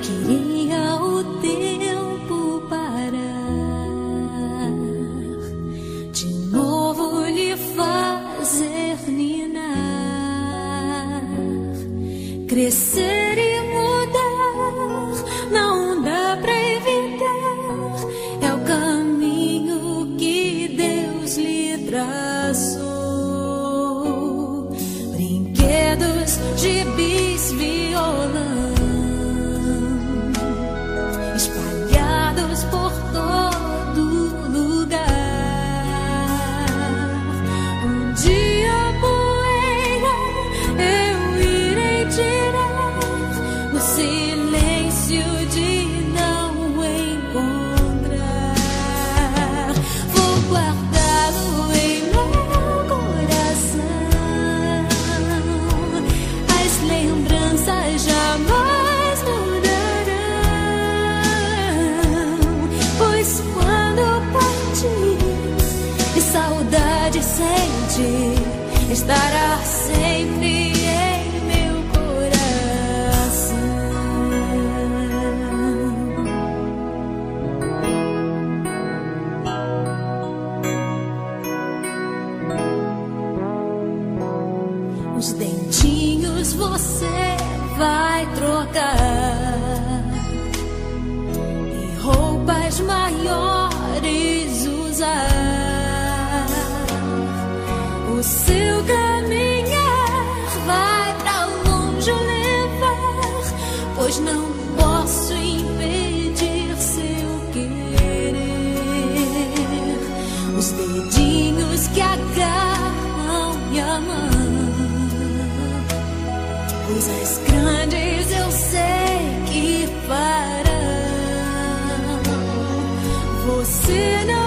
Queria o tempo parar, de novo lhe fazer ninar, crescer e mudar, não dá pra evitar, é o caminho que Deus lhe traçou. Brinquedos, gibis, violão, por todo lugar. Um dia a poeira eu irei tirar, no silêncio de não encontrar. Vou guardá-lo em meu coração, as lembranças jamais sente, estará sempre em meu coração. Os dentinhos você vai trocar e roupas maiores usar. O seu caminhar vai pra longe levar, pois não posso impedir seu querer. Os dedinhos que agarram minha mão, coisas grandes eu sei que farão. Você não